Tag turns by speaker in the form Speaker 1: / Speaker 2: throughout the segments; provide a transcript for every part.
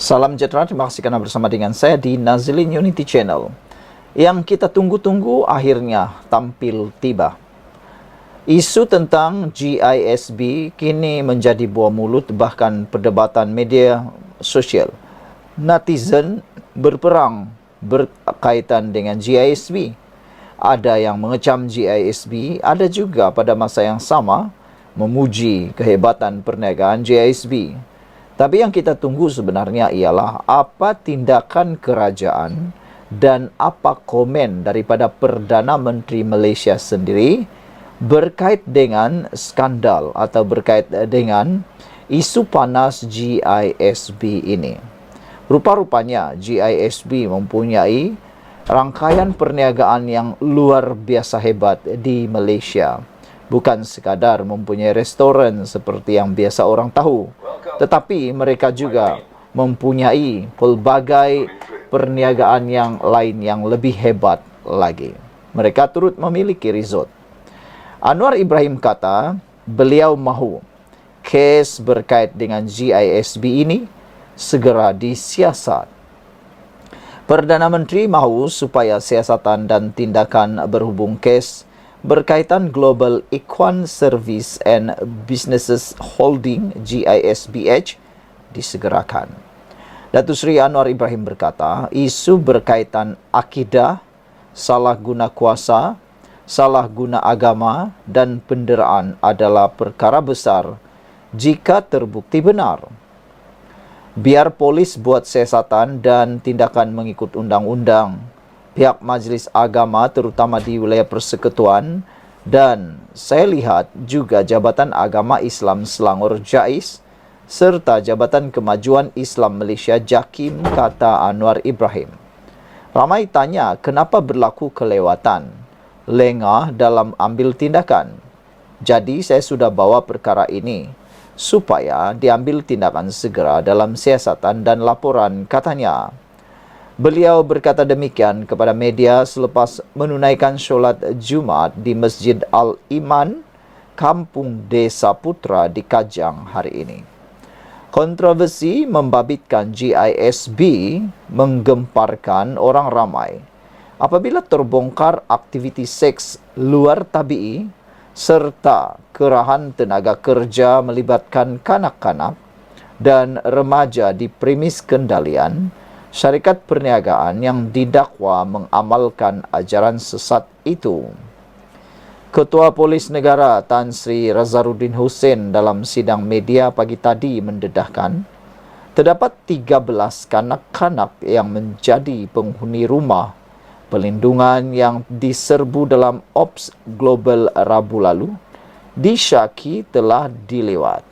Speaker 1: Salam sejahtera, terima kasih karena bersama dengan saya di Nazilin Unity Channel. Yang kita tunggu-tunggu akhirnya tampil tiba. Isu tentang GISB kini menjadi buah mulut, bahkan perdebatan media sosial. Netizen berperang berkaitan dengan GISB. Ada yang mengecam GISB, ada juga pada masa yang sama memuji kehebatan perniagaan GISB. Tapi yang kita tunggu sebenarnya ialah apa tindakan kerajaan dan apa komen daripada Perdana Menteri Malaysia sendiri berkait dengan skandal atau berkait dengan isu panas GISB ini. Rupa-rupanya GISB mempunyai rangkaian perniagaan yang luar biasa hebat di Malaysia. Bukan sekadar mempunyai restoran seperti yang biasa orang tahu, tetapi mereka juga mempunyai pelbagai perniagaan yang lain yang lebih hebat lagi. Mereka turut memiliki resort. Anwar Ibrahim kata beliau mahu kes berkait dengan GISB ini segera disiasat. Perdana Menteri mahu supaya siasatan dan tindakan berhubung kes berkaitan Global Equine Service and Businesses Holding GISBH disegerakan. Datuk Seri Anwar Ibrahim berkata, isu berkaitan akidah, salah guna kuasa, salah guna agama dan penderaan adalah perkara besar jika terbukti benar. Biar polis buat siasatan dan tindakan mengikut undang-undang. Pihak Majlis Agama terutama di wilayah Persekutuan dan saya lihat juga Jabatan Agama Islam Selangor JAIS serta Jabatan Kemajuan Islam Malaysia JAKIM, kata Anwar Ibrahim. Ramai tanya kenapa berlaku kelewatan, lengah dalam ambil tindakan. Jadi saya sudah bawa perkara ini supaya diambil tindakan segera dalam siasatan dan laporan, katanya. Beliau berkata demikian kepada media selepas menunaikan solat Jumaat di Masjid Al-Iman, Kampung Desa Putra di Kajang hari ini. Kontroversi membabitkan GISB menggemparkan orang ramai apabila terbongkar aktiviti seks luar tabii serta kerahan tenaga kerja melibatkan kanak-kanak dan remaja di premis kendalian syarikat perniagaan yang didakwa mengamalkan ajaran sesat itu. Ketua Polis Negara Tan Sri Razaruddin Hussein dalam sidang media pagi tadi mendedahkan, terdapat 13 kanak-kanak yang menjadi penghuni rumah pelindungan yang diserbu dalam Ops Global Rabu lalu, disyaki telah dilewat.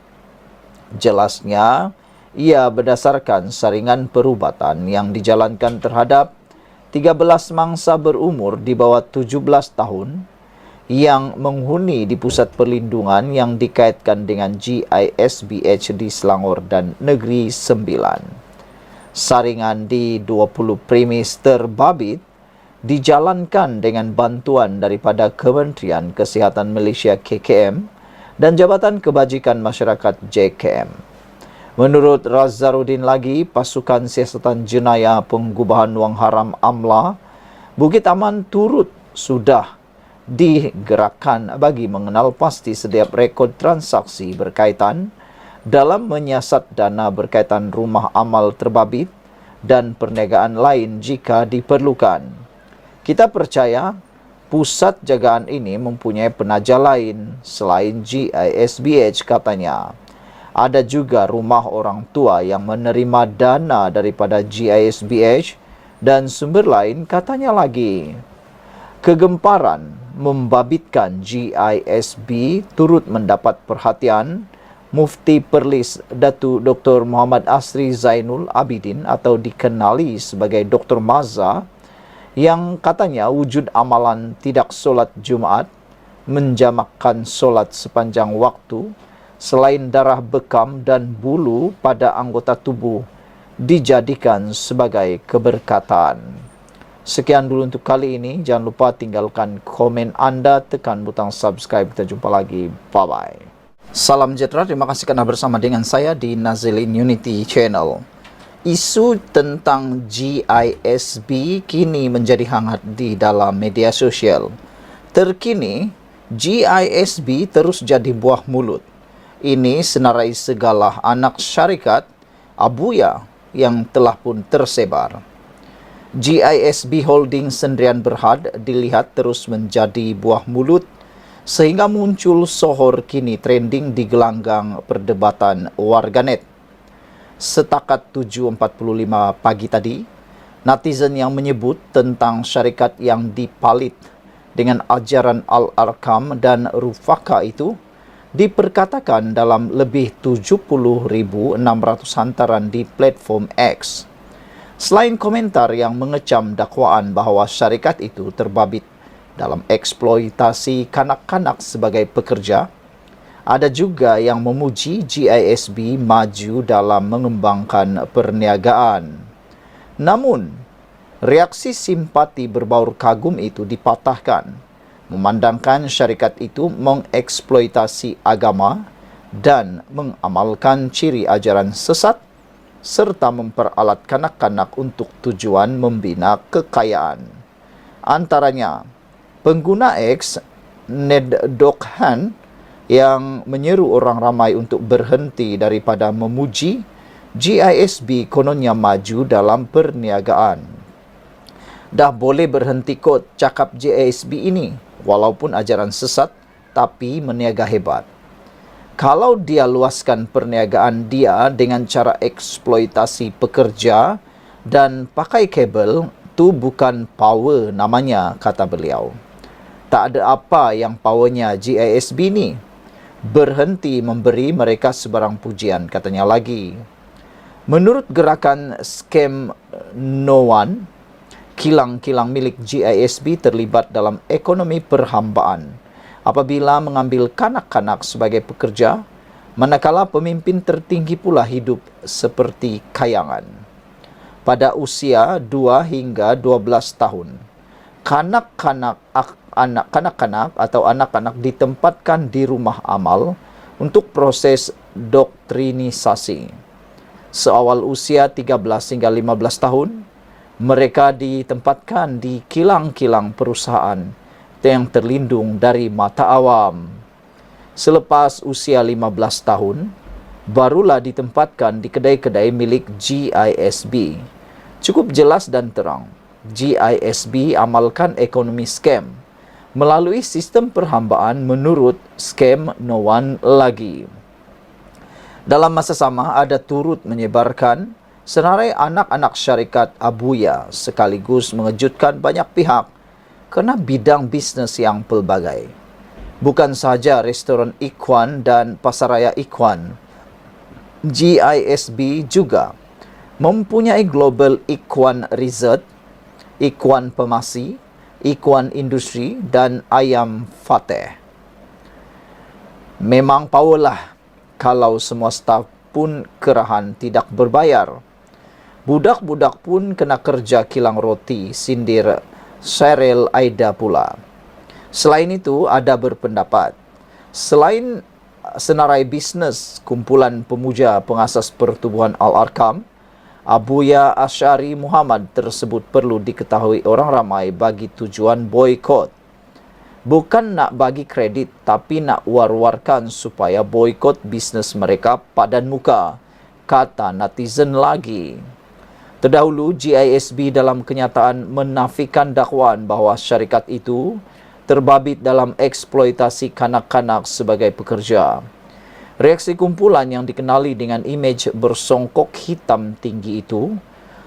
Speaker 1: Jelasnya, ia berdasarkan saringan perubatan yang dijalankan terhadap 13 mangsa berumur di bawah 17 tahun yang menghuni di pusat perlindungan yang dikaitkan dengan GISBH di Selangor dan Negeri Sembilan. Saringan di 20 premis terbabit dijalankan dengan bantuan daripada Kementerian Kesihatan Malaysia KKM dan Jabatan Kebajikan Masyarakat JKM. Menurut Razaruddin lagi, pasukan siasatan jenayah penggubahan wang haram AMLA, Bukit Aman turut sudah digerakkan bagi mengenal pasti setiap rekod transaksi berkaitan dalam menyiasat dana berkaitan rumah amal terbabit dan perniagaan lain jika diperlukan. Kita percaya pusat jagaan ini mempunyai penaja lain selain GISBH, katanya. Ada juga rumah orang tua yang menerima dana daripada GISBH dan sumber lain, katanya lagi. Kegemparan membabitkan GISB turut mendapat perhatian Mufti Perlis Datuk Dr. Muhammad Asri Zainul Abidin atau dikenali sebagai Dr. Maza, yang katanya wujud amalan tidak solat Jumaat, menjamakkan solat sepanjang waktu, selain darah bekam dan bulu pada anggota tubuh dijadikan sebagai keberkatan. Sekian dulu untuk kali ini. Jangan lupa tinggalkan komen anda, tekan butang subscribe. Kita jumpa lagi. Bye-bye. Salam sejahtera. Terima kasih karena bersama dengan saya di Nazilin Unity Channel. Isu tentang GISB kini menjadi hangat di dalam media sosial. Terkini, GISB terus jadi buah mulut. Ini senarai segala anak syarikat Abuya yang telah pun tersebar. GISB Holding Sendirian Berhad dilihat terus menjadi buah mulut sehingga muncul sohor kini trending di gelanggang perdebatan warganet. Setakat 7.45 pagi tadi, netizen yang menyebut tentang syarikat yang dipalit dengan ajaran Al-Arkam dan Rufaka itu diperkatakan dalam lebih 70.600 hantaran di platform X. Selain komentar yang mengecam dakwaan bahawa syarikat itu terbabit dalam eksploitasi kanak-kanak sebagai pekerja, ada juga yang memuji GISB maju dalam mengembangkan perniagaan. Namun, reaksi simpati berbaur kagum itu dipatahkan, memandangkan syarikat itu mengeksploitasi agama dan mengamalkan ciri ajaran sesat serta memperalat kanak-kanak untuk tujuan membina kekayaan. Antaranya, pengguna X Ned Dokhan yang menyeru orang ramai untuk berhenti daripada memuji GISB kononnya maju dalam perniagaan. Dah boleh berhenti kot cakap GISB ini, walaupun ajaran sesat tapi meniaga hebat. Kalau dia luaskan perniagaan dia dengan cara eksploitasi pekerja dan pakai kabel, tu bukan power namanya, kata beliau. Tak ada apa yang powernya GISB ni. Berhenti memberi mereka sebarang pujian, katanya lagi. Menurut gerakan scam No One, kilang-kilang milik GISB terlibat dalam ekonomi perhambaan apabila mengambil kanak-kanak sebagai pekerja, manakala pemimpin tertinggi pula hidup seperti kayangan. Pada usia 2 hingga 12 tahun, kanak-kanak atau anak-anak ditempatkan di rumah amal untuk proses doktrinisasi. Seawal usia 13 hingga 15 tahun, mereka ditempatkan di kilang-kilang perusahaan yang terlindung dari mata awam. Selepas usia 15 tahun, barulah ditempatkan di kedai-kedai milik GISB. Cukup jelas dan terang, GISB amalkan ekonomi scam melalui sistem perhambaan menurut scam No One lagi. Dalam masa sama, ada turut menyebarkan senarai anak-anak syarikat Abuya sekaligus mengejutkan banyak pihak kerana bidang bisnes yang pelbagai. Bukan sahaja restoran Ikhwan dan pasaraya Ikhwan, GISB juga mempunyai Global Ikhwan Resort, Ikhwan Pemasi, Ikhwan Industri dan Ayam Fateh. Memang powerlah kalau semua staf pun kerahan tidak berbayar. Budak-budak pun kena kerja kilang roti, sindir Cheryl Aida pula. Selain itu, ada berpendapat, selain senarai bisnes kumpulan pemuja pengasas pertubuhan Al-Arkam, Abuya Asy'ari Muhammad tersebut perlu diketahui orang ramai bagi tujuan boikot. Bukan nak bagi kredit, tapi nak war-warkan supaya boikot bisnes mereka padan muka, kata netizen lagi. Terdahulu, GISB dalam kenyataan menafikan dakwaan bahawa syarikat itu terbabit dalam eksploitasi kanak-kanak sebagai pekerja. Reaksi kumpulan yang dikenali dengan imej bersongkok hitam tinggi itu,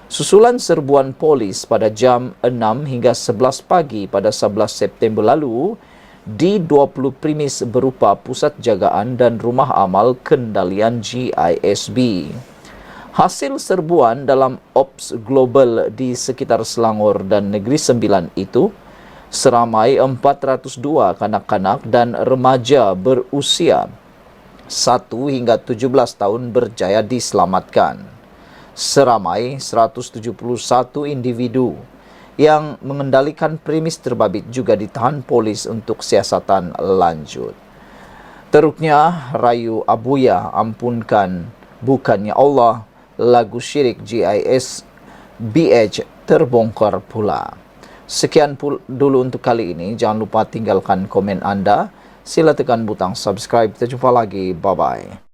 Speaker 1: susulan serbuan polis pada jam 6 hingga 11 pagi pada 11 September lalu di 20 premis berupa pusat jagaan dan rumah amal kendalian GISB. Hasil serbuan dalam Ops Global di sekitar Selangor dan Negeri Sembilan itu, seramai 402 kanak-kanak dan remaja berusia 1 hingga 17 tahun berjaya diselamatkan. Seramai 171 individu yang mengendalikan premis terbabit juga ditahan polis untuk siasatan lanjut. Teruknya, rayu Abuya, ampunkan, bukannya Allah, lagu syirik GIS BH terbongkar pula. Sekian dulu untuk kali ini. Jangan lupa tinggalkan komen Anda. Sila tekan butang subscribe. Kita jumpa lagi. Bye-bye.